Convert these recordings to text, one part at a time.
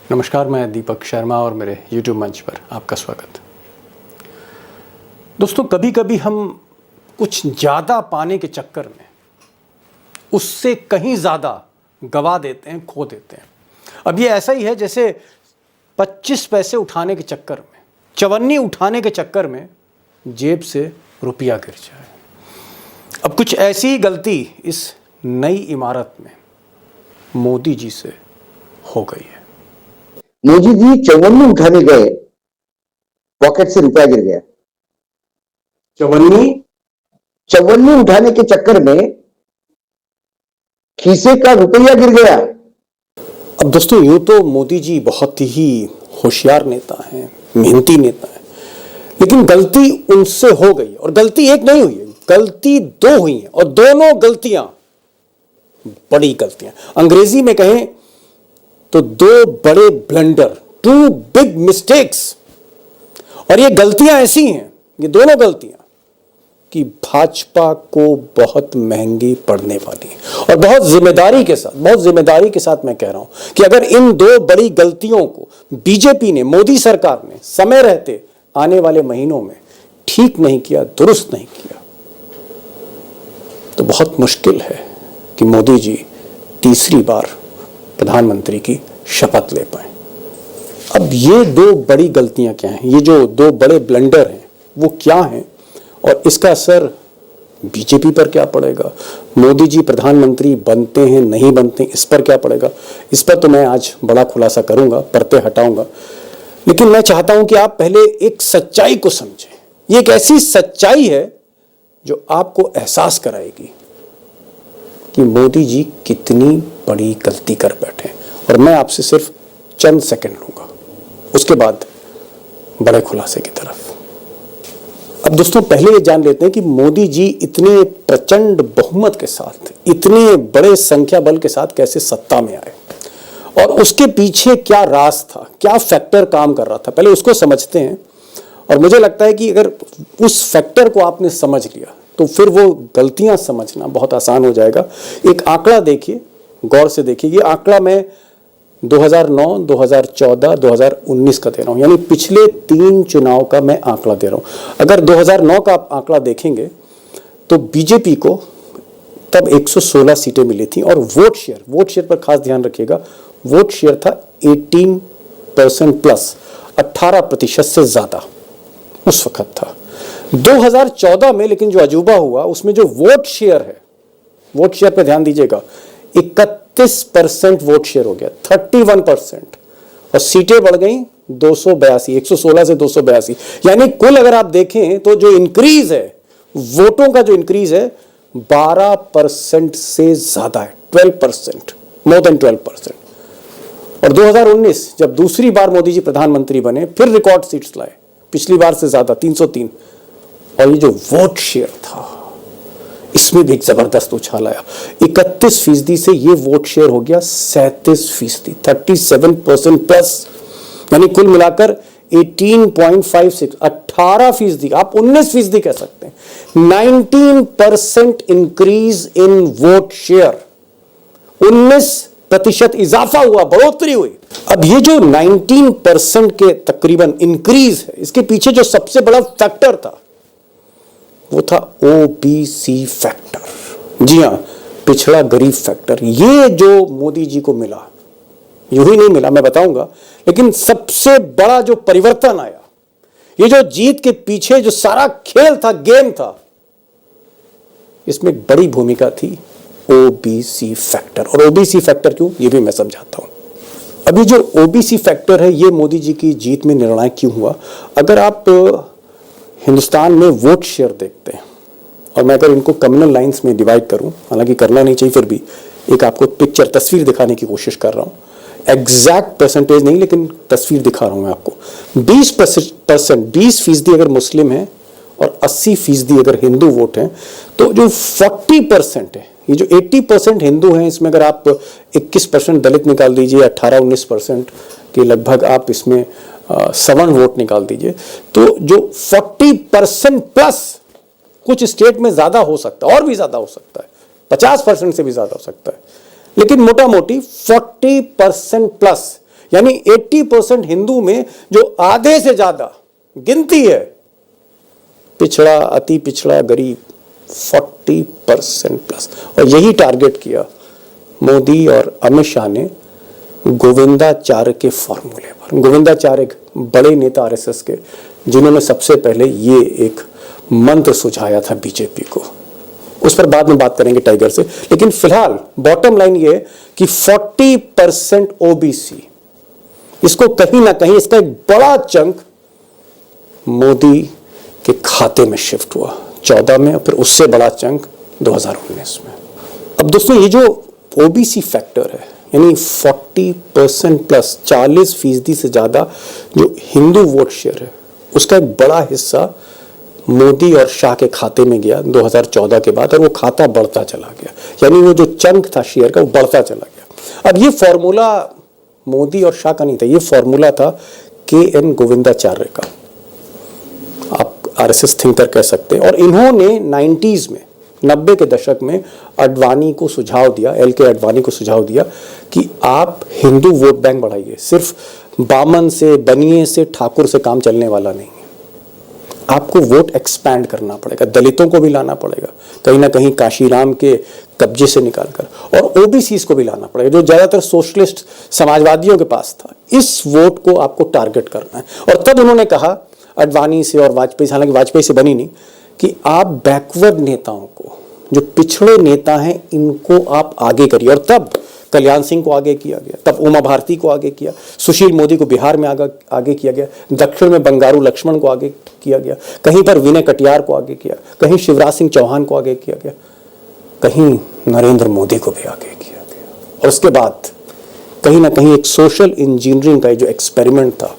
नमस्कार, मैं दीपक शर्मा और मेरे YouTube मंच पर आपका स्वागत। दोस्तों, कभी कभी हम कुछ ज़्यादा पाने के चक्कर में उससे कहीं ज़्यादा गवा देते हैं, खो देते हैं। अब ये ऐसा ही है जैसे 25 पैसे उठाने के चक्कर में, चवन्नी उठाने के चक्कर में जेब से रुपया गिर जाए। अब कुछ ऐसी ही गलती इस नई इमारत में मोदी जी से हो गई है। मोदी जी चवन्नी उठाने गए, पॉकेट से रुपया गिर गया। चवन्नी उठाने के चक्कर में खीसे का रुपया गिर गया। अब दोस्तों, यूं तो मोदी जी बहुत ही होशियार नेता हैं, मेहनती नेता हैं, लेकिन गलती उनसे हो गई और गलती एक नहीं हुई है, गलती दो हुई है और दोनों गलतियां बड़ी गलतियां। अंग्रेजी में कहें तो दो बड़े ब्लंडर, टू बिग मिस्टेक्स। और ये गलतियां ऐसी हैं, ये दोनों गलतियां कि भाजपा को बहुत महंगी पड़ने वाली है। और बहुत जिम्मेदारी के साथ मैं कह रहा हूं कि अगर इन दो बड़ी गलतियों को बीजेपी ने, मोदी सरकार ने समय रहते आने वाले महीनों में ठीक नहीं किया, दुरुस्त नहीं किया, तो बहुत मुश्किल है कि मोदी जी तीसरी बार प्रधानमंत्री की शपथ ले पाए। अब ये दो बड़ी गलतियां क्या हैं, ये जो दो बड़े ब्लंडर हैं वो क्या हैं और इसका असर बीजेपी पर क्या पड़ेगा, मोदी जी प्रधानमंत्री बनते हैं नहीं बनते इस पर क्या पड़ेगा, इस पर तो मैं आज बड़ा खुलासा करूंगा, पर्दे हटाऊंगा। लेकिन मैं चाहता हूं कि आप पहले एक सच्चाई को समझें। ये एक ऐसी सच्चाई है जो आपको एहसास कराएगी कि मोदी जी कितनी बड़ी गलती कर बैठे। और मैं आपसे सिर्फ चंद सेकंड लूंगा, उसके बाद बड़े खुलासे की तरफ। अब दोस्तों, पहले ये जान लेते हैं कि मोदी जी इतने प्रचंड बहुमत के साथ, इतने बड़े संख्या बल के साथ कैसे सत्ता में आए और उसके पीछे क्या राज था, क्या फैक्टर काम कर रहा था, पहले उसको समझते हैं। और मुझे लगता है कि अगर उस फैक्टर को आपने समझ लिया तो फिर वो गलतियां समझना बहुत आसान हो जाएगा। एक आंकड़ा देखिए, गौर से देखिए। ये आंकड़ा मैं 2009, 2014, 2019 का दे रहा हूं, यानी पिछले 3 चुनाव का मैं आंकड़ा दे रहा हूं। अगर 2009 का आप आंकड़ा देखेंगे तो बीजेपी को तब 116 सीटें मिली थी और वोट शेयर पर खास ध्यान रखिएगा, वोट शेयर था 18% प्लस, 18% से ज्यादा उस वक्त था। 2014 में लेकिन जो अजूबा हुआ उसमें जो वोट शेयर है, वोट शेयर पर ध्यान दीजिएगा, 31% वोट शेयर हो गया, 31%, और सीटें बढ़ गई 282, 116 से 282। यानी कुल अगर आप देखें तो जो इंक्रीज है, वोटों का जो इंक्रीज है 12% से ज्यादा है, 12%, मोर देन 12%। और 2019 जब दूसरी बार मोदी जी प्रधानमंत्री बने, फिर रिकॉर्ड सीट्स लाए, पिछली बार से ज्यादा 303। और ये जो वोट शेयर था इसमें भी एक जबरदस्त उछाल आया, 31% से ये वोट शेयर हो गया 37%, 37% प्लस, यानी कुल मिलाकर 18.56, 18%, आप 19% कह सकते हैं। 19% इंक्रीज इन वोट शेयर, 19% इजाफा हुआ, बढ़ोतरी हुई। अब ये जो 19% के तकरीबन इंक्रीज है, इसके पीछे जो सबसे बड़ा फैक्टर था वो था ओबीसी फैक्टर। जी हां, पिछड़ा गरीब फैक्टर। ये जो मोदी जी को मिला, यूं ही नहीं मिला, मैं बताऊंगा, लेकिन सबसे बड़ा जो परिवर्तन आया, ये जो जीत के पीछे जो सारा खेल था, गेम था, इसमें एक बड़ी भूमिका थी ओबीसी फैक्टर। और ओबीसी फैक्टर क्यों, ये भी मैं समझाता हूं। अभी जो ओबीसी फैक्टर है, ये मोदी जी की जीत में निर्णायक क्यों हुआ। अगर आप हिंदुस्तान में वोट शेयर देखते हैं और मैं अगर इनको कम्युनल लाइंस में डिवाइड करूं, हालांकि करना नहीं चाहिए, फिर भी एक आपको पिक्चर, तस्वीर दिखाने की कोशिश कर रहा हूं। एग्जैक्ट परसेंटेज नहीं, लेकिन तस्वीर दिखा रहा हूं मैं आपको। 20% अगर मुस्लिम है और 80% अगर हिंदू वोट हैं, तो जो 40% है, ये जो 80% हिंदू हैं, इसमें अगर आप 21% दलित निकाल दीजिए, 18-19% के लगभग आप इसमें सवर्ण वोट निकाल दीजिए, तो जो 40% प्लस, कुछ स्टेट में ज्यादा हो सकता है और भी ज्यादा हो सकता है, 50% से भी ज्यादा हो सकता है, लेकिन मोटा मोटी 40% प्लस, यानी 80% हिंदू में जो आधे से ज्यादा गिनती है पिछड़ा, अति पिछड़ा, गरीब, 40% प्लस। और यही टारगेट किया मोदी और अमित शाह ने गोविंदाचार्य के फॉर्मूले पर। गोविंदाचार्य एक बड़े नेता आरएसएस के, जिन्होंने सबसे पहले ये एक मंत्र सुझाया था बीजेपी को। उस पर बाद में बात करेंगे टाइगर से, लेकिन फिलहाल बॉटम लाइन ये है कि 40% ओबीसी, इसको कहीं ना कहीं इसका एक बड़ा चंक मोदी के खाते में शिफ्ट हुआ 14 में, और फिर उससे बड़ा चंक 2019 में। अब दोस्तों ये जो ओबीसी फैक्टर है, यानी 40% प्लस 40% से ज्यादा जो हिंदू वोट शेयर है, उसका एक बड़ा हिस्सा मोदी और शाह के खाते में गया 2014 के बाद, और वो खाता बढ़ता चला गया। यानी वो जो चंक था शेयर का, वो बढ़ता चला गया। अब ये फॉर्मूला मोदी और शाह का नहीं था, ये फॉर्मूला था के.एन. गोविंदाचार्य का, आप आरएसएस थिंकर कह सकते हैं। और इन्होंने 90s में, 90 के दशक में अडवाणी को सुझाव दिया, एल.के. अडवाणी को सुझाव दिया कि आप हिंदू वोट बैंक बढ़ाइए, सिर्फ बामन से, बनिए से, ठाकुर से काम चलने वाला नहीं है, आपको वोट एक्सपैंड करना पड़ेगा, दलितों को भी लाना पड़ेगा, कहीं ना कहीं काशीराम के कब्जे से निकालकर, और ओबीसी को भी लाना पड़ेगा, जो ज्यादातर सोशलिस्ट समाजवादियों के पास था। इस वोट को आपको टारगेट करना है। और तब उन्होंने कहा अडवाणी से और वाजपेयी, हालांकि वाजपेयी से बनी नहीं, कि आप बैकवर्ड नेताओं को, जो पिछड़े नेता हैं, इनको आप आगे करिए। और तब कल्याण सिंह को आगे किया गया, तब उमा भारती को आगे किया, सुशील मोदी को बिहार में आगे किया गया, दक्षिण में बंगारू लक्ष्मण को आगे किया गया, कहीं पर विनय कटियार को आगे किया, कहीं शिवराज सिंह चौहान को आगे किया गया, कहीं नरेंद्र मोदी को भी आगे किया गया। और उसके बाद कहीं ना कहीं एक सोशल इंजीनियरिंग का जो एक्सपेरिमेंट था,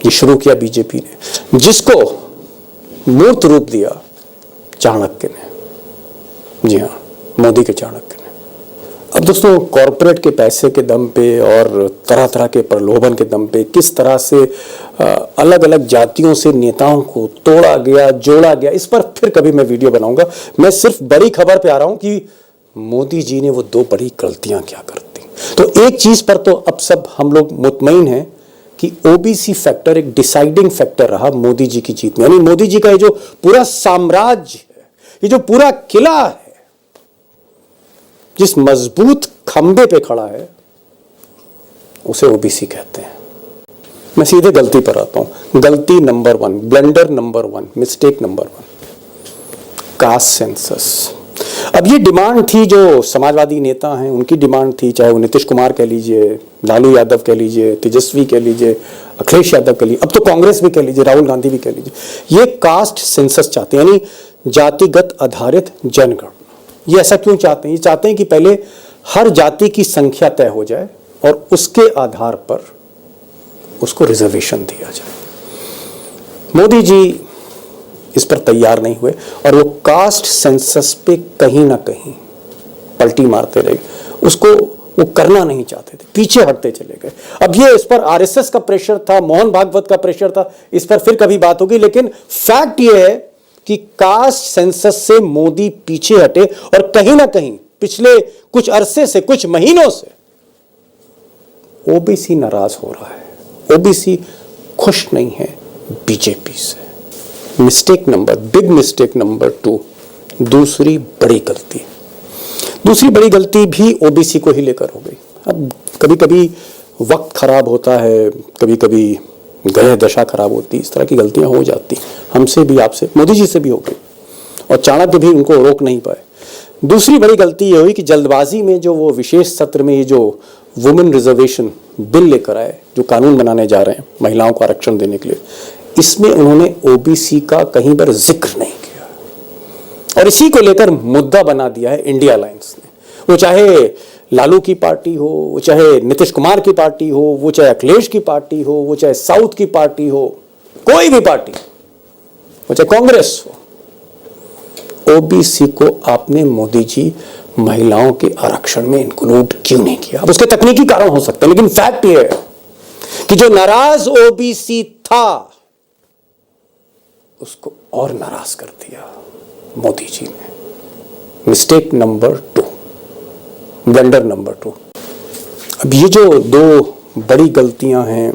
ये शुरू किया बीजेपी ने, जिसको मूर्त रूप दिया चाणक्य ने। जी हाँ, मोदी के चाणक्य ने। अब दोस्तों, कॉरपोरेट के पैसे के दम पे और तरह तरह के प्रलोभन के दम पे किस तरह से अलग अलग जातियों से नेताओं को तोड़ा गया, जोड़ा गया, इस पर फिर कभी मैं वीडियो बनाऊंगा। मैं सिर्फ बड़ी खबर पे आ रहा हूं कि मोदी जी ने वो 2 बड़ी गलतियां क्या कर दी। तो एक चीज पर तो अब सब हम लोग मुतमईन हैं कि ओबीसी फैक्टर एक डिसाइडिंग फैक्टर रहा मोदी जी की जीत में। यानी मोदी जी का ये जो पूरा साम्राज्य है, ये जो पूरा किला है, जिस मजबूत खंबे पे खड़ा है, उसे ओबीसी कहते हैं। मैं सीधे गलती पर आता हूं। गलती number 1, blunder number 1, mistake number 1, caste census. अब ये डिमांड थी, जो समाजवादी नेता हैं उनकी डिमांड थी, चाहे वो नीतीश कुमार कह लीजिए, लालू यादव कह लीजिए, तेजस्वी कह लीजिए, अखिलेश यादव कह लीजिए, अब तो कांग्रेस भी कह लीजिए, राहुल गांधी भी कह लीजिए, ये कास्ट सेंसस चाहते हैं, यानी जातिगत आधारित जनगणना। ये ऐसा क्यों चाहते हैं? ये चाहते हैं कि पहले हर जाति की संख्या तय हो जाए और उसके आधार पर उसको रिजर्वेशन दिया जाए। मोदी जी इस पर तैयार नहीं हुए और वो कास्ट सेंसस पे कहीं ना कहीं पलटी मारते रहे, उसको वो करना नहीं चाहते थे, पीछे हटते चले गए। अब ये इस पर आरएसएस का प्रेशर था, मोहन भागवत का प्रेशर था, इस पर फिर कभी बात होगी। लेकिन फैक्ट ये है कि कास्ट सेंसस से मोदी पीछे हटे और कहीं ना कहीं पिछले कुछ अरसे से, कुछ महीनों से ओबीसी नाराज हो रहा है, ओबीसी खुश नहीं है बीजेपी से। बिग मिस्टेक नंबर 2, दूसरी बड़ी गलती। दूसरी बड़ी गलती भी ओबीसी को ही लेकर हो गई। अब कभी कभी वक्त खराब होता है, कभी कभी ग्रह दशा खराब होती, इस तरह की गलतियां हो जाती, हमसे भी, आपसे, मोदी जी से भी हो गई, और चाणक्य भी उनको रोक नहीं पाए। दूसरी बड़ी गलती ये हुई कि जल्दबाजी में जो वो विशेष सत्र में ये जो वुमेन रिजर्वेशन बिल लेकर आए, जो कानून बनाने जा रहे हैं महिलाओं को आरक्षण देने के लिए, इसमें उन्होंने ओबीसी का कहीं पर जिक्र नहीं किया और इसी को लेकर मुद्दा बना दिया है इंडिया अलायंस ने। वो चाहे लालू की पार्टी हो, वो चाहे नीतीश कुमार की पार्टी हो, वो चाहे अखिलेश की पार्टी हो, वो चाहे साउथ की पार्टी हो, कोई भी पार्टी, वो चाहे कांग्रेस हो, ओबीसी को आपने मोदी जी महिलाओं के आरक्षण में इंक्लूड क्यों नहीं किया? अब उसके तकनीकी कारण हो सकते हैं, लेकिन फैक्ट यह है कि जो नाराज ओबीसी था उसको और नाराज कर दिया मोदी जी ने। Blunder number 2। अब ये जो 2 बड़ी गलतियां हैं,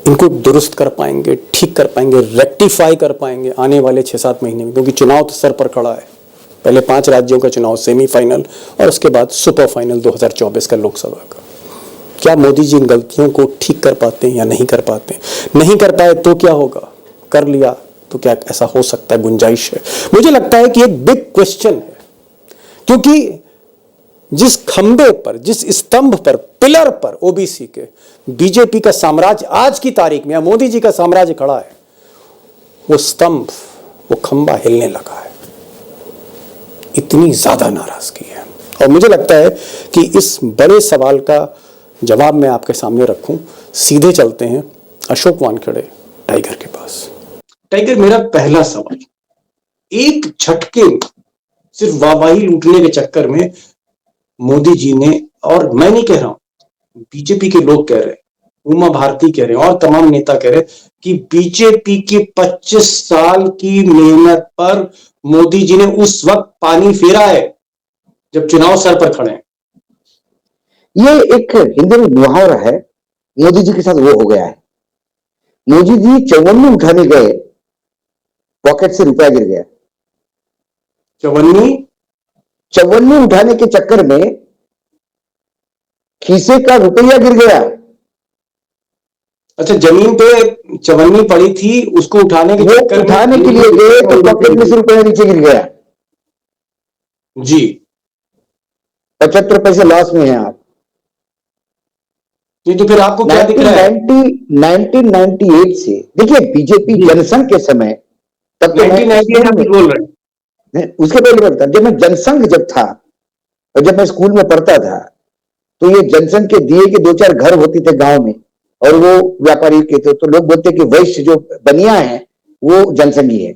इनको दुरुस्त कर पाएंगे, ठीक कर पाएंगे, रेक्टिफाई कर पाएंगे आने वाले 6-7 महीने में, क्योंकि चुनाव तो सर पर खड़ा है। पहले 5 राज्यों का चुनाव सेमीफाइनल और उसके बाद सुपर फाइनल 2024 का लोकसभा का। क्या मोदी जी इन गलतियों को ठीक कर पाते हैं या नहीं कर पाते? नहीं कर पाए तो क्या होगा, कर लिया तो क्या ऐसा हो सकता है, गुंजाइश है? मुझे लगता है कि एक बिग क्वेश्चन है, क्योंकि जिस खंबे पर, जिस स्तंभ पर, पिलर पर ओबीसी के बीजेपी का साम्राज्य आज की तारीख में या मोदी जी का साम्राज्य खड़ा है, वो स्तंभ, वो खंबा हिलने लगा है। इतनी ज्यादा नाराजगी है। और मुझे लगता है कि इस बड़े सवाल का जवाब मैं आपके सामने रखूं। सीधे चलते हैं अशोक वानखेड़े टाइगर के पास। टाइगर, मेरा पहला सवाल, एक झटके सिर्फ वाहवाही लूटने के चक्कर में मोदी जी ने, और मैं नहीं कह रहा हूं, बीजेपी के लोग कह रहे हैं, उमा भारती कह रहे हैं और तमाम नेता कह रहे हैं कि बीजेपी के 25 साल की मेहनत पर मोदी जी ने उस वक्त पानी फेरा है जब चुनाव सर पर खड़े हैं। ये एक हिंदी में मुहावरा है, मोदी जी के साथ वो हो गया है। मोदी जी चौवन्नी उठाने गए, पॉकेट से रुपया गिर गया। चौवन्नी उठाने के चक्कर में खीसे का रुपया गिर गया। अच्छा, जमीन पे चवन्नी पड़ी थी, उसको उठाने के चक्कर में, उठाने के लिए गए तो पॉकेट में से रुपया नीचे गिर गया जी। 75 पैसे लॉस में हैं आप। तो फिर आपको क्या दिख रहा है? 1998 से देखिए, बीजेपी जनसंघ के समय, तब तो 1998 बोल रहे हैं, उसके पहले मैं बता, जब मैं जनसंघ जब था और जब मैं स्कूल में पढ़ता था, तो ये जनसंघ के दिए के 2-4 घर होते थे गांव में, और वो व्यापारी के थे, तो लोग बोलते कि वैश्य जो बनिया है वो जनसंघी है।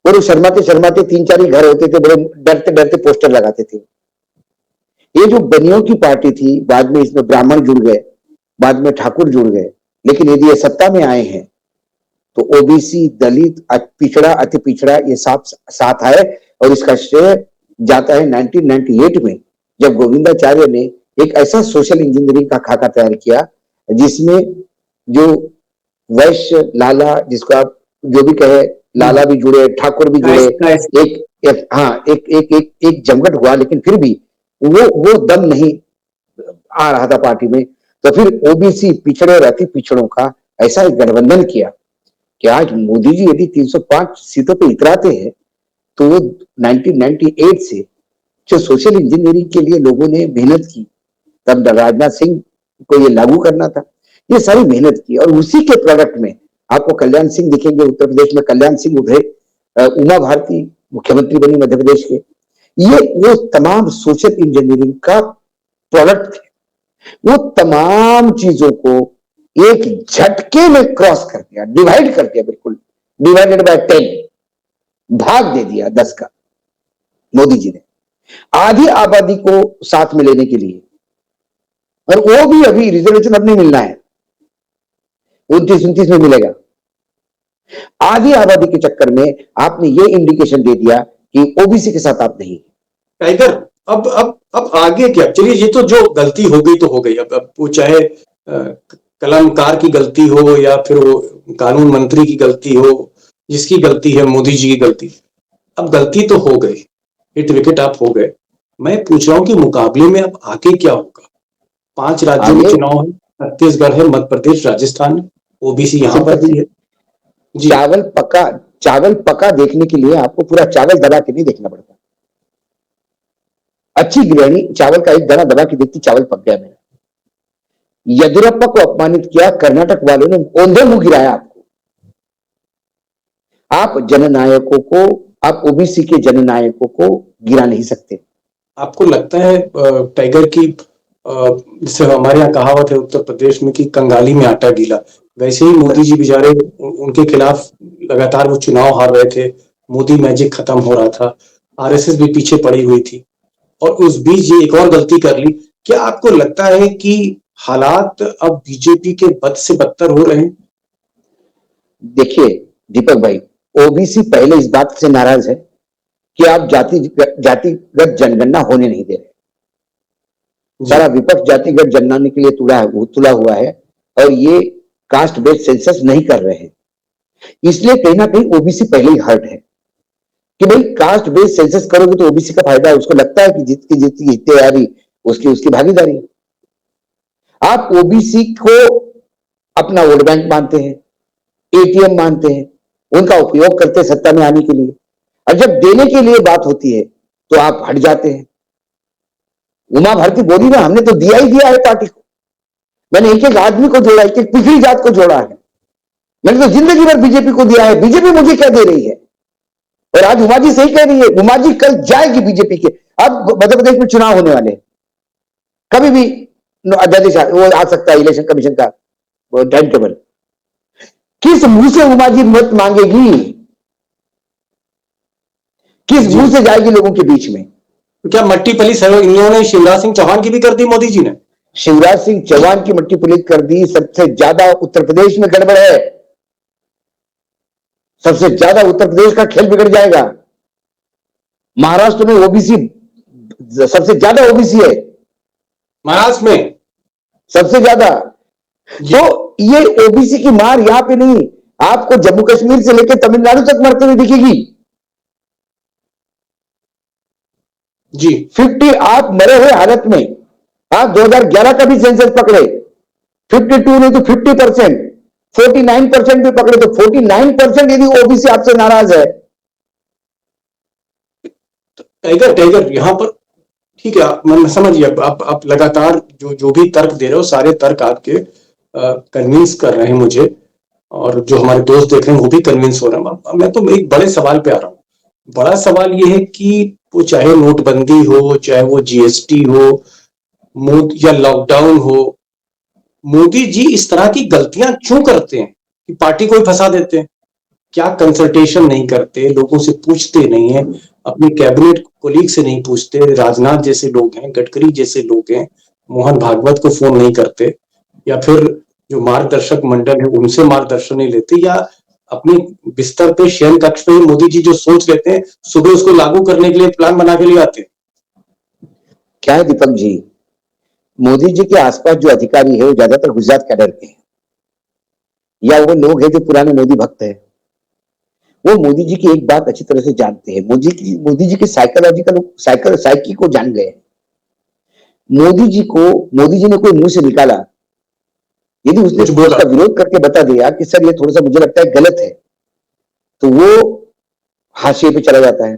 और वो शर्माते शर्माते 3-4 ही घर होते थे, बड़े डरते डरते पोस्टर लगाते थे। ये जो बनियों की पार्टी थी, बाद में इसमें ब्राह्मण जुड़ गए, बाद में ठाकुर जुड़ गए, लेकिन यदि ये सत्ता में आए हैं तो ओबीसी, दलित, पिछड़ा, अति पिछड़ा, ये साथ आए। और इसका श्रेय जाता है 1998 में, जब गोविंदाचार्य ने एक ऐसा सोशल इंजीनियरिंग का खाका तैयार किया जिसमें जो वैश्य, लाला, जिसको आप जो भी कहे, लाला भी जुड़े, ठाकुर भी जुड़े, एक जमघट हुआ, लेकिन फिर भी वो दम नहीं आ रहा था पार्टी में। तो फिर ओबीसी, पिछड़े और अति पिछड़ों का ऐसा एक गठबंधन किया कि आज मोदी जी यदि 305 सीटों पे इतराते हैं, तो वो 1998 से जो सोशल इंजीनियरिंग के लिए लोगों ने मेहनत की, तब राजनाथ सिंह को ये लागू करना था, ये सारी मेहनत की, और उसी के प्रोडक्ट में आपको कल्याण सिंह दिखेंगे। उत्तर प्रदेश में कल्याण सिंह उभरे, उमा भारती मुख्यमंत्री बनी मध्य प्रदेश के। ये वो तमाम सोशल इंजीनियरिंग का प्रोडक्ट थे। वो तमाम चीजों को एक झटके में क्रॉस कर दिया, डिवाइड कर दिया, बिल्कुल डिवाइडेड बाय 10, भाग दे दिया 10 का मोदी जी ने, आधी आबादी को साथ में लेने के लिए। और वो भी अभी रिजर्वेशन अब नहीं मिलना है, 29-29 में मिलेगा। आधी आबादी के चक्कर में आपने ये इंडिकेशन दे दिया कि ओबीसी के साथ आप नहीं। टाइगर, अब आगे क्या? चलिए, ये तो जो गलती हो गई तो हो गई। अब वो चाहे कलमकार की गलती हो या फिर वो कानून मंत्री की गलती हो, जिसकी गलती है, मोदी जी की गलती, अब गलती तो हो गई, हिट विकेट आप हो गए। मैं पूछ रहा हूं कि मुकाबले में अब आगे क्या होगा? 5 राज्यों में चुनाव है, छत्तीसगढ़ है, मध्य प्रदेश, राजस्थान है, ओबीसी यहां पर भी है। चावल पका देखने के लिए आपको पूरा चावल दबा के नहीं देखना पड़ता। अच्छी गृहिणी चावल का एक दाना दबा के देखती, चावल पक गया मेरा। येदियुरप्पा को अपमानित किया, कर्नाटक वालों ने औंधे मुंह गिराया आपको। आप जननायकों को, आप ओबीसी के जननायकों को गिरा नहीं सकते। आपको लगता है टाइगर की, जैसे हमारे यहाँ कहावत है उत्तर प्रदेश में कि कंगाली में आटा गीला, वैसे ही मोदी जी बेचारे, उनके खिलाफ लगातार वो चुनाव हार रहे थे, मोदी मैजिक खत्म हो रहा था, आरएसएस भी पीछे पड़ी हुई थी, और उस बीच ये एक और गलती कर ली। क्या आपको लगता है कि हालात अब बीजेपी के बद से बदतर हो रहे हैं? देखिए दीपक भाई, ओबीसी पहले इस बात से नाराज है कि आप जातिगत जनगणना होने नहीं दे रहे। सारा विपक्ष जातिगत जनगणना के लिए तुला हुआ है और ये कास्ट बेस्ड सेंसस नहीं कर रहे हैं। इसलिए कहीं ना कहीं ओबीसी पहले ही हर्ट है कि भाई कास्ट बेस्ड सेंसस करोगे तो ओबीसी का फायदा है, उसको लगता है कि जितनी हिस्सेदारी उसकी उसकी भागीदारी। आप ओबीसी को अपना वोट बैंक मानते हैं, एटीएम मानते हैं, उनका उपयोग करते हैं सत्ता में आने के लिए, और जब देने के लिए बात होती है तो आप हट जाते हैं। उमा भारती बोली ना, हमने तो दिया ही दिया है पार्टी को, मैंने एक एक आदमी को जोड़ा, एक एक पिछड़ी जात को जोड़ा है, मैंने तो जिंदगी भर बीजेपी को दिया है, बीजेपी मुझे क्या दे रही है। और आज उमा जी सही कह रही है, उमा जी कल जाएगी बीजेपी के, अब मध्य प्रदेश में चुनाव होने वाले हैं, कभी भी अध्यादेश वो आ सकता है, इलेक्शन कमीशन का टाइम टेबल। किस मुंह से उमा जी मत मांगेगी, किस मुंह से जाएगी लोगों के बीच में। क्या मट्टी पली सहयोग इन्होंने शिवराज सिंह चौहान की भी कर दी मोदी जी ने? शिवराज सिंह चौहान की मट्टी पुलिस कर दी। सबसे ज्यादा उत्तर प्रदेश में गड़बड़ है, सबसे ज्यादा उत्तर प्रदेश का खेल बिगड़ जाएगा। महाराष्ट्र में ओबीसी सबसे ज्यादा ओबीसी है, महाराष्ट्र में सबसे ज्यादा। तो ये ओबीसी की मार यहां पे नहीं, आपको जम्मू कश्मीर से लेकर तमिलनाडु तक मरते हुए दिखेगी जी। 50 आप मरे हुए हालत में, आप 2011 का भी सेंसस पकड़े 52 नहीं तो 50%, 49% भी पकड़े तो 49% यदि ओबीसी आपसे नाराज है। टाइगर यहां पर ठीक है, मैं समझ गया। आप लगातार जो भी तर्क दे रहे हो, सारे तर्क आपके कन्विंस कर रहे हैं मुझे, और जो हमारे दोस्त देख रहे हैं वो भी कन्विंस हो रहे हैं। मैं तो एक बड़े सवाल पे आ रहा हूँ। बड़ा सवाल ये है कि वो चाहे नोटबंदी हो, चाहे वो जीएसटी हो, या लॉकडाउन हो, मोदी जी इस तरह की गलतियां क्यों करते हैं कि पार्टी को ही फंसा देते हैं? क्या कंसल्टेशन नहीं करते, लोगों से पूछते नहीं है, अपने कैबिनेट कोलीग से नहीं पूछते, राजनाथ जैसे लोग हैं, गडकरी जैसे लोग हैं, मोहन भागवत को फोन नहीं करते, या फिर जो मार्गदर्शक मंडल है उनसे मार्गदर्शन नहीं लेते, या अपने बिस्तर पे शयन कक्ष पे ही मोदी जी जो सोच लेते हैं सुबह उसको लागू करने के लिए प्लान बना के लिए आते हैं। क्या है दीपक जी, मोदी जी के आसपास जो अधिकारी है वो ज्यादातर गुजरात कैडर के हैं, या वो लोग हैं जो पुराने मोदी भक्त हैं। वो मोदी जी की एक बात अच्छी तरह से जानते हैं, मोदी जी की साइकोलॉजिकल साइकी को जान गए। मोदी जी ने कोई मुंह से निकाला, यदि उसने उसका विरोध करके बता दिया कि सर ये थोड़ा सा मुझे लगता है गलत है, तो वो हाशिए पे चला जाता है।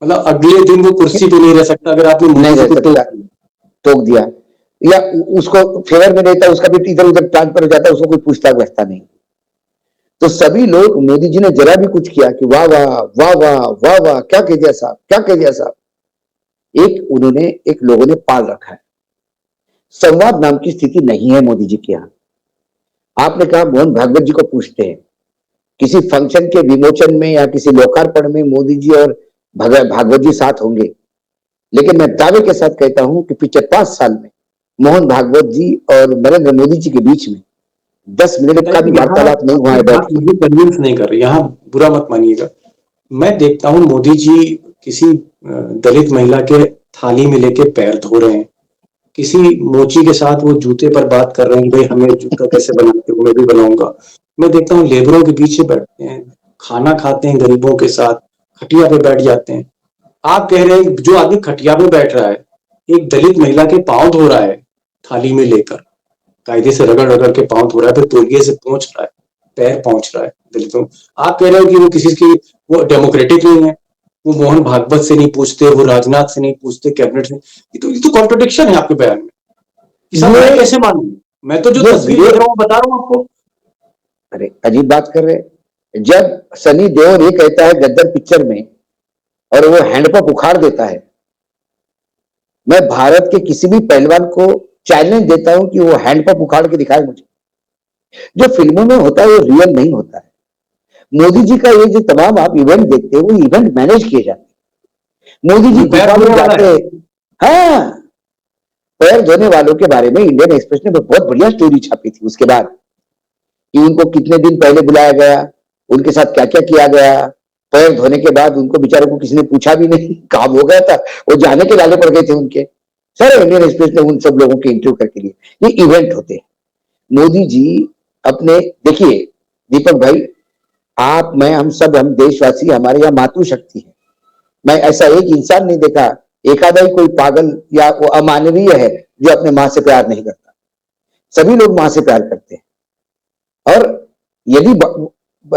मतलब अगले दिन वो कुर्सी पे नहीं रह सकता अगर आपने नहीं रह सकता, टोक दिया, या उसको फेवर में देता, उसका भी इधर उधर ट्रांसफर हो जाता, उसको कोई पूछता वैसता नहीं। तो सभी लोग मोदी जी ने जरा भी कुछ किया कि वाह वाह वाह वाह वाह वाह, क्या कह दिया साहब, क्या कह दिया साहब। एक लोगों ने पाल रखा है, संवाद नाम की स्थिति नहीं है मोदी जी के यहां। आपने कहा मोहन भागवत जी को पूछते हैं, किसी फंक्शन के विमोचन में या किसी लोकार्पण में मोदी जी और भागवत जी साथ होंगे, लेकिन मैं दावे के साथ कहता हूं कि पिछले 5 साल में मोहन भागवत जी और नरेंद्र मोदी जी के बीच में 10 मिनट का भी वार्तालाप नहीं हुआ है। मुझे कन्विंस नहीं कर रही, यहाँ बुरा मत मानिएगा। मैं देखता हूँ मोदी जी किसी दलित महिला के थाली में लेके पैर धो रहे हैं, किसी मोची के साथ वो जूते पर बात कर रहे हैं, भाई हमें जूता कैसे बनाते हो, मैं भी बनाऊंगा। मैं देखता हूँ लेबरों के पीछे बैठते हैं, खाना खाते हैं गरीबों के साथ, खटिया पे बैठ जाते हैं। आप कह रहे हैं जो आदमी खटिया पे बैठ रहा है, एक दलित महिला के पांव धो रहा है थाली में लेकर, कायदे से रगड़ रगड़ के पांव धो रहा है, फिर तौलिए से पहुंच रहा है, पैर पहुंच रहा है दलितों। आप कह रहे हो कि वो किसी की वो डेमोक्रेटिक नहीं है, वो मोहन भागवत से नहीं पूछते, वो राजनाथ से नहीं पूछते, कैबिनेट से। ये तो कॉन्ट्रोडिक्शन है आपके बयान में। मैं कैसे मानूं? मैं तो जो तस्वीर देख रहा हूँ बता रहा हूँ आपको। अरे अजीब बात कर रहे। जब सनी देओल ये कहता है गद्दर पिक्चर में और वो हैंडपंप उखाड़ देता है, मैं भारत के किसी भी पहलवान को चैलेंज देता हूं कि वो हैंडपंप उखाड़ के दिखाए मुझे। जो फिल्मों में होता है वो रियल नहीं होता है। मोदी जी का ये जो तमाम आप इवेंट देखते हैं वो इवेंट मैनेज किए जाते हैं। मोदी जी गुफा में जाते हैं, हाँ, पैर धोने वालों के बारे में इंडियन एक्सप्रेस ने बहुत बढ़िया स्टोरी छापी थी उसके बाद, कि उनको कितने दिन पहले बुलाया गया, उनके साथ क्या क्या किया गया। पैर धोने के बाद उनको बेचारों को किसी ने पूछा भी नहीं, काम हो गया था, वो जाने के लाले पड़ गए थे उनके। सारे इंडियन एक्सप्रेस ने उन सब लोगों के इंटरव्यू करके लिए, ये इवेंट होते हैं। मोदी जी अपने, देखिए दीपक भाई, आप, मैं, हम सब, हम देशवासी, हमारे यहाँ मातृशक्ति है। मैं ऐसा एक इंसान नहीं देखा, एक आधा ही कोई पागल या वो अमानवीय है जो अपने मां से प्यार नहीं करता। सभी लोग मां से प्यार करते हैं। और यदि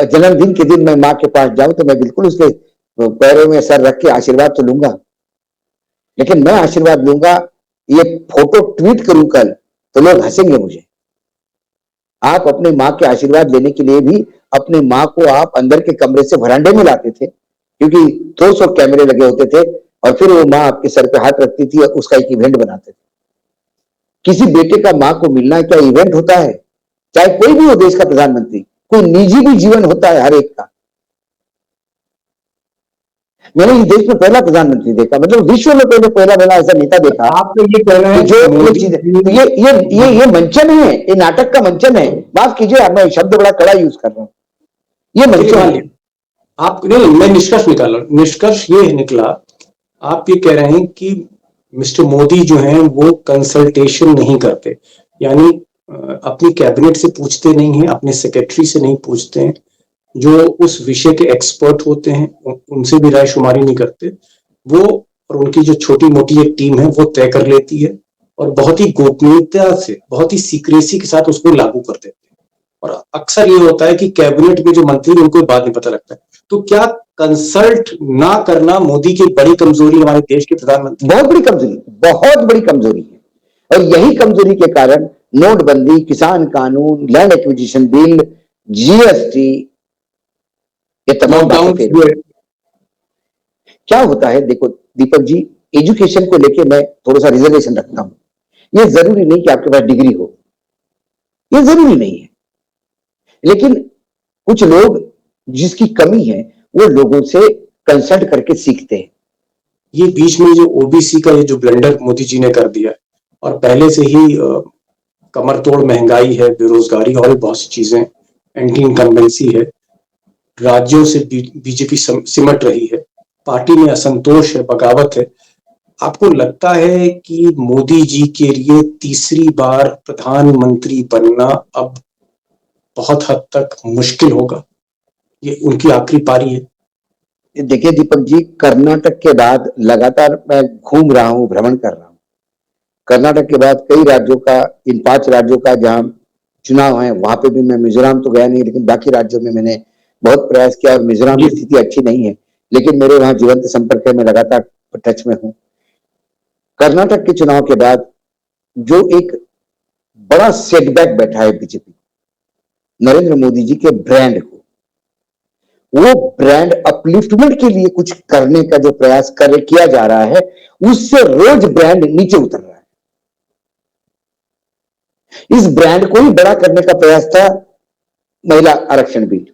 जन्मदिन के दिन मैं मां के पास जाऊं तो मैं बिल्कुल उसके पैरों में सर रख के आशीर्वाद तो लूंगा, लेकिन मैं आशीर्वाद लूंगा, ये फोटो ट्वीट करूं कल तो लोग हंसेंगे मुझे। आप अपने मां के आशीर्वाद लेने के लिए भी अपने मां को आप अंदर के कमरे से वरांडे में लाते थे, क्योंकि 200 कैमरे लगे होते थे, और फिर वो मां आपके सर पे हाथ रखती थी और उसका एक इवेंट बनाते थे। किसी बेटे का मां को मिलना क्या इवेंट होता है? चाहे कोई भी हो देश का प्रधानमंत्री, कोई निजी भी जीवन होता है हर एक का। मैंने इस देश में पहला प्रधानमंत्री देखा, मतलब विश्व में पहला ऐसा नेता देखा। आप तो ये कह रहे हैं जो मोदी चीज जी- ये मंचन है, ये नाटक का मंचन है। माफ कीजिए, मैं शब्द बड़ा कड़ा यूज कर रहा हूं, ये मंचन है। आप नहीं, मैं निष्कर्ष निकाल रहा हूं। निष्कर्ष ये निकला, आप ये कह रहे हैं कि मिस्टर मोदी जो हैं वो कंसल्टेशन नहीं करते, यानी अपनी कैबिनेट से पूछते नहीं हैं, अपने सेक्रेटरी से नहीं पूछते हैं, जो उस विषय के एक्सपर्ट होते हैं उनसे भी राय शुमारी नहीं करते वो, और उनकी जो छोटी मोटी एक टीम है वो तय कर लेती है और बहुत ही गोपनीयता से, बहुत ही सीक्रेसी के साथ उसको लागू कर देते हैं। और अक्सर ये होता है कि कैबिनेट में जो मंत्री उनको बात नहीं पता लगता है। तो क्या कंसल्ट ना करना मोदी की बड़ी कमजोरी, हमारे देश के प्रधानमंत्री? बहुत बड़ी कमजोरी, बहुत बड़ी कमजोरी है। और यही कमजोरी के कारण नोटबंदी, किसान कानून, लैंड एक्विजिशन बिल, जीएसटी, ये तमाम बातें। क्या होता है, देखो दीपक जी, एजुकेशन को लेके मैं थोड़ा सा रिजर्वेशन रखता हूं। ये जरूरी नहीं कि आपके पास डिग्री हो, ये जरूरी नहीं है, लेकिन कुछ लोग जिसकी कमी है वो लोगों से कंसल्ट करके सीखते हैं। ये बीच में जो ओबीसी का ये जो ब्लेंडर मोदी जी ने कर दिया, और पहले से ही कमर तोड़ महंगाई है, बेरोजगारी और भी बहुत सी चीजें, एंटी इनकम्बेंसी है, राज्यों से बीजेपी सिमट रही है, पार्टी में असंतोष है, बगावत है। आपको लगता है कि मोदी जी के लिए तीसरी बार प्रधानमंत्री बनना अब बहुत हद तक मुश्किल होगा? ये उनकी आखिरी पारी है। देखिए दीपक जी, कर्नाटक के बाद लगातार मैं घूम रहा हूं, भ्रमण कर रहा हूं। कर्नाटक के बाद कई राज्यों का, इन 5 राज्यों का जहां चुनाव है वहां पे भी मैं, मिजोरम तो गया नहीं, लेकिन बाकी राज्यों में मैंने बहुत प्रयास किया। और मिजोरम की स्थिति अच्छी नहीं है, लेकिन मेरे वहां जीवंत संपर्क है, मैं लगातार टच में हूं। कर्नाटक के चुनाव के बाद जो एक बड़ा सेटबैक बैठा है बीजेपी, नरेंद्र मोदी जी के ब्रांड को, वो ब्रांड अपलिफ्टमेंट के लिए कुछ करने का जो प्रयास किया जा रहा है, उससे रोज ब्रांड नीचे उतर रहा है। इस ब्रांड को ही बड़ा करने का प्रयास था महिला आरक्षण बिल।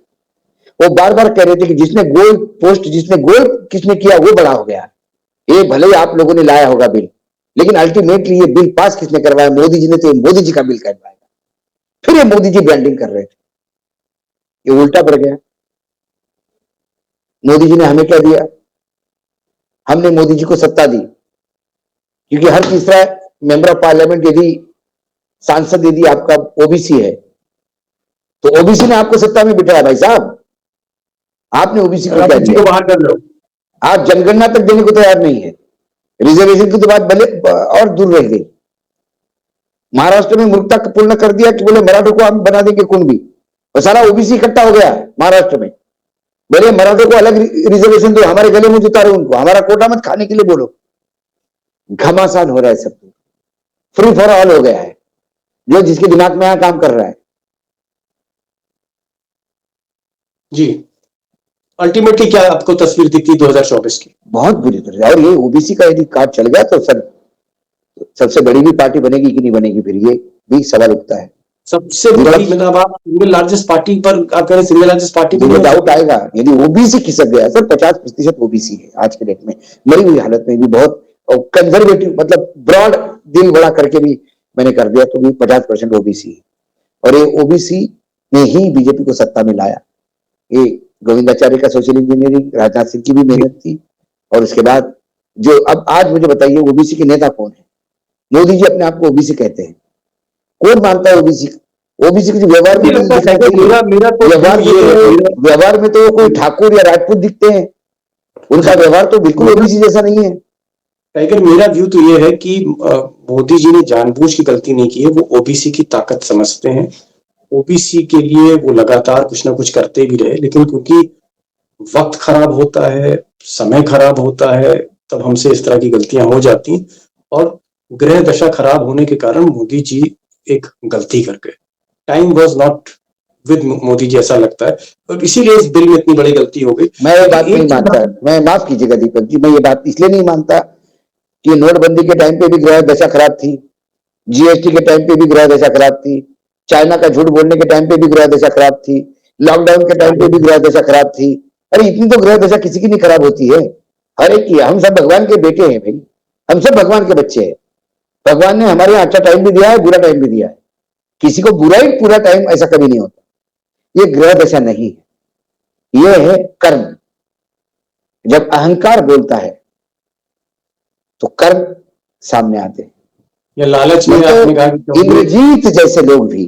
वो बार बार कह रहे थे कि जिसने गोल पोस्ट, जिसने गोल किसने किया वो बड़ा हो गया। ये भले ही आप लोगों ने लाया होगा बिल, लेकिन अल्टीमेटली ये बिल पास किसने करवाया? मोदी जी ने। तो ये मोदी जी का बिल करवाया। फिर ये मोदी जी ब्रांडिंग कर रहे थे, ये उल्टा पड़ गया। मोदी जी ने हमें क्या दिया? हमने मोदी जी को सत्ता दी, क्योंकि हर तीसरा मेंबर ऑफ पार्लियामेंट यदि सांसद यदि आपका ओबीसी है, तो ओबीसी ने आपको सत्ता में बिठाया। भाई साहब, आपने ओबीसी को क्या दिया? बाहर कर लो। आप जनगणना तक देने को तैयार नहीं है। रिजर्वेशन की तो बात भले और दूर रह गई। महाराष्ट्र में मूर्खता पूर्ण कर दिया कि बोले मराठों को हम बना देंगे कुणबी, और सारा ओबीसी इकट्ठा हो गया महाराष्ट्र में। बोले मराठों को अलग रिजर्वेशन दो, हमारे गले में उतारो उनको, हमारा कोटा मत खाने के लिए बोलो। घमासान हो रहा है सब, फ्री फॉर ऑल हो गया है, जो जिसके दिमाग में यहां काम कर रहा है। जी, अल्टीमेटली क्या आपको तस्वीर दिखती 2024 की? बहुत बुरी तरह। और ये ओबीसी का यदि कार्ड चल गया तो सर सबसे बड़ी भी पार्टी बनेगी कि नहीं बनेगी, फिर ये भी सवाल उठता है। सबसे बड़ी, मतलब आप सिंगल लार्जेस्ट पार्टी पर आप कह रहे हैं, सिंगल लार्जेस्ट पार्टी मुझे डाउट आएगा यदि ओबीसी खिसक गया। सर 50% ओबीसी है आज के डेट में, मरी हुई हालत में भी, बहुत कंजर्वेटिव, मतलब ब्रॉड दिल बड़ा करके भी मैंने कर दिया तो भी 50% ओबीसी है। और ये ओबीसी ने ही बीजेपी को सत्ता में लाया। ये गोविंदाचार्य का सोशल इंजीनियरिंग, राजनाथ सिंह की भी मेहनत थी। और उसके बाद जो, अब आज मुझे बताइए ओबीसी के नेता कौन है? मोदी जी अपने आप को ओबीसी कहते हैं, कौन मानता है ओबीसी? ओबीसी के व्यवहार में दिखाई देगी। व्यवहार में तो वो कोई ठाकुर या राजपूत दिखते हैं, उनका व्यवहार तो बिल्कुल ओबीसी जैसा नहीं है। टाइगर, मेरा व्यू तो ये है कि मोदी जी ने जानबूझ की गलती नहीं की है, वो ओबीसी की ताकत समझते हैं। ओबीसी के लिए वो लगातार कुछ ना कुछ करते भी रहे, लेकिन क्योंकि वक्त खराब होता है, समय खराब होता है, तब हमसे इस तरह की गलतियां हो जाती, और ग्रह दशा खराब होने के कारण मोदी जी एक गलती कर गए। Time was not with Modi ji, ऐसा लगता है, और इसीलिए इस बिल में इतनी बड़ी गलती हो गई। मैं ये बात नहीं मानता, मैं माफ कीजिएगा दीपक जी, मैं ये बात इसलिए नहीं मानता कि नोटबंदी के टाइम पे भी ग्रह दशा खराब थी, जीएसटी के टाइम पे भी ग्रह दशा खराब थी, चाइना का झूठ बोलने के टाइम पे भी ग्रह दशा खराब थी, लॉकडाउन के टाइम पे भी ग्रह दशा खराब थी। अरे इतनी तो ग्रह दशा किसी की नहीं खराब होती है, हर एक की। हम सब भगवान के बेटे हैं भाई, हम सब भगवान के बच्चे हैं। भगवान ने हमारे यहाँ अच्छा टाइम भी दिया है, बुरा टाइम भी दिया है। किसी को बुरा ही पूरा टाइम ऐसा कभी नहीं होता। ये ग्रह दशा नहीं है, ये है कर्म। जब अहंकार बोलता है तो कर्म सामने आते हैं। या लालच में आपने कहा कि इंद्रजीत जैसे लोग भी,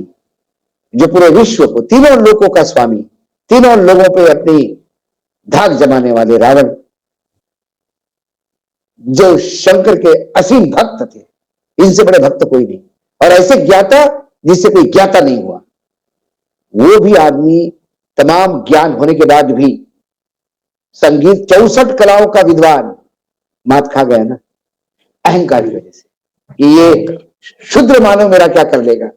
जो पूरे विश्व को, तीनों लोगों का स्वामी, तीनों लोगों पे अपनी धाक जमाने वाले रावण, जो शंकर के असीम भक्त थे, इनसे बड़े भक्त कोई नहीं, और ऐसे ज्ञाता जिससे कोई ज्ञाता नहीं हुआ। वो भी आदमी तमाम ज्ञान होने के बाद भी संगीत 64 कलाओं का विद्वान मात खा गया ना, अहंकार की वजह से, कि ये शुद्र मानव मेरा क्या कर लेगा।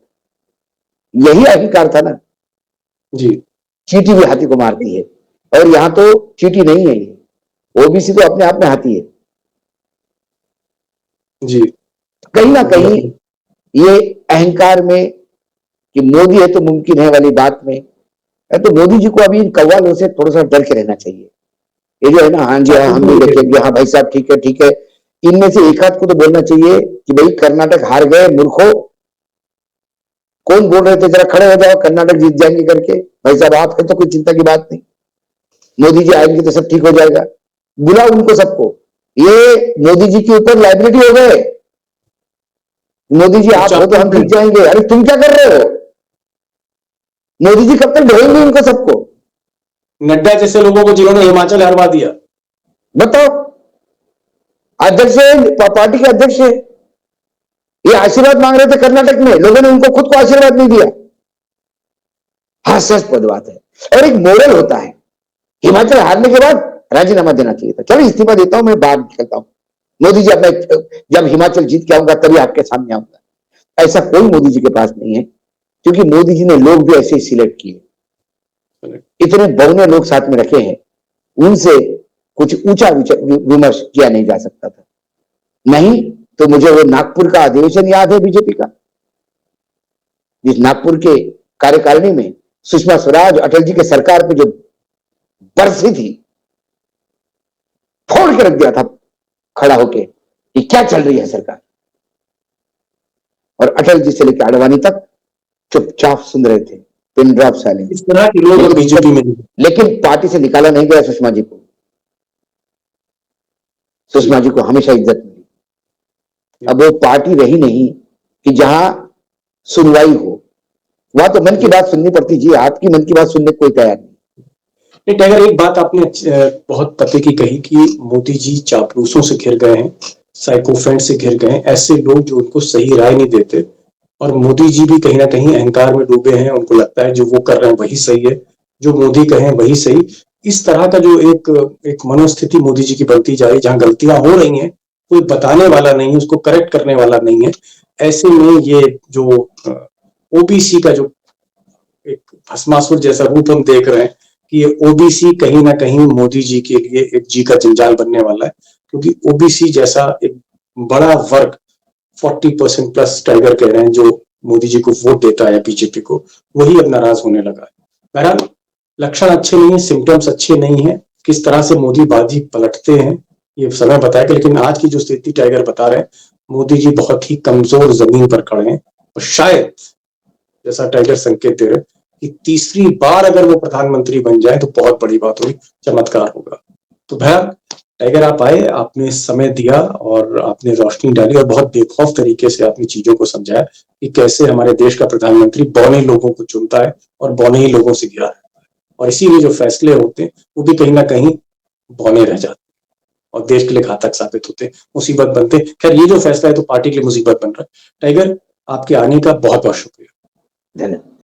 यही अहंकार था ना जी। चींटी भी हाथी को मारती है, और यहां तो चींटी नहीं है, ये ओबीसी तो अपने आप में हाथी है जी। कहीं ना कहीं। ये अहंकार में कि मोदी है तो मुमकिन है वाली बात में, तो मोदी जी को अभी इन कव्वालों से थोड़ा सा डर के रहना चाहिए। ये जो है ना, हाँ जी हाँ, हम भी देखेंगे, हाँ भाई साहब ठीक है ठीक है, इनमें से एक आध को तो बोलना चाहिए कि भाई कर्नाटक हार गए मूर्खों। कौन बोल रहे थे जरा खड़े हो जाओ, कर्नाटक जीत जाएंगे करके। भाई साहब आप है तो कोई चिंता की बात नहीं, मोदी जी आएंगे तो सब ठीक हो जाएगा। बुलाओ उनको सबको, ये मोदी जी के ऊपर लाइबिलिटी हो गए। मोदी जी आप हो तो हम जीत जाएंगे। अरे तुम क्या कर रहे हो? मोदी जी कब तक ढोएंगे उनको सबको? नड्डा जैसे लोगों को जिन्होंने हिमाचल हरवा दिया, बताओ। अध्यक्ष है, पार्टी के अध्यक्ष है, ये आशीर्वाद मांग रहे थे कर्नाटक में, लोगों ने उनको खुद को आशीर्वाद नहीं दिया। हास्यास्पद बात है। और एक मॉडल होता है, हिमाचल हारने के बाद राजीनामा देना चाहिए था, चलो इस्तीफा देता हूं, मैं बाहर निकलता हूं, मोदी जी अब मैं जब हिमाचल जीत के आऊंगा तभी आपके सामने आऊंगा। ऐसा कोई मोदी जी के पास नहीं है, क्योंकि मोदी जी ने लोग भी ऐसे ही सिलेक्ट किए। इतने बहुने लोग साथ में रखे हैं, उनसे कुछ ऊंचा विमर्श किया नहीं जा सकता था। नहीं तो मुझे वो नागपुर का अधिवेशन याद है बीजेपी का, जिस नागपुर के कार्यकारिणी में सुषमा स्वराज अटल जी के सरकार पे जो बरसी थी, फोड़ के रख दिया था खड़ा होके कि क्या चल रही है सरकार। और अटल जी से लेकर आडवाणी तक चुपचाप सुन रहे थे, पिन ड्रॉप साइलेंस। इस तरह के लोग बीजेपी में, लेकिन पार्टी से निकाला नहीं गया सुषमा जी को। सुषमा जी को हमेशा इज्जत मिली। अब वो पार्टी रही नहीं कि जहां सुनवाई हो, वहां तो मन की बात सुननी पड़ती जी, आपकी मन की बात सुनने को कोई तैयार नहीं। टाइगर, एक बात आपने बहुत पते की कही कि मोदी जी चापलूसों से घिर गए हैं, साइकोफेंट से घिर गए हैं, ऐसे लोग जो उनको सही राय नहीं देते। और मोदी जी भी कहीं ना कहीं अहंकार में डूबे हैं, उनको लगता है जो वो कर रहे हैं वही सही है, जो मोदी कहें वही सही। इस तरह का जो एक मनोस्थिति मोदी जी की बनती जा रही है, जहां गलतियां हो रही हैं, कोई बताने वाला नहीं है, उसको करेक्ट करने वाला नहीं है। ऐसे में ये जो ओबीसी का जो एक भस्मासुर जैसा रूप हम देख रहे हैं, कि ये ओबीसी कहीं ना कहीं मोदी जी के लिए एक जी का जंजाल बनने वाला है, क्योंकि ओबीसी जैसा एक बड़ा वर्ग 40% प्लस टाइगर कह रहे हैं जो मोदी जी को वोट देता है बीजेपी को, वही अब नाराज होने लगा है। बहरहाल लक्षण अच्छे नहीं है, सिम्टम्स अच्छे नहीं है। किस तरह से मोदी बाजी पलटते हैं ये समय बताएगा, लेकिन आज की जो स्थिति टाइगर बता रहे हैं, मोदी जी बहुत ही कमजोर जमीन पर खड़े हैं, और शायद जैसा टाइगर संकेत दे रहे कि तीसरी बार अगर वो प्रधानमंत्री बन जाए तो बहुत बड़ी बात होगी, चमत्कार होगा। तो भैया टाइगर आप आए, आपने समय दिया और आपने रोशनी डाली और बहुत बेखौफ तरीके से आपने चीजों को समझाया कि कैसे हमारे देश का प्रधानमंत्री बौने लोगों को चुनता है और बौने ही लोगों से घिरा रहता है, और इसीलिए जो फैसले होते हैं वो भी कहीं ना कहीं बौने रह जाते हैं और देश के लिए घातक साबित होते, मुसीबत बनते। खैर ये जो फैसला है तो पार्टी के लिए मुसीबत बन रहा है। टाइगर, आपके आने का बहुत बहुत शुक्रिया। धन्यवाद।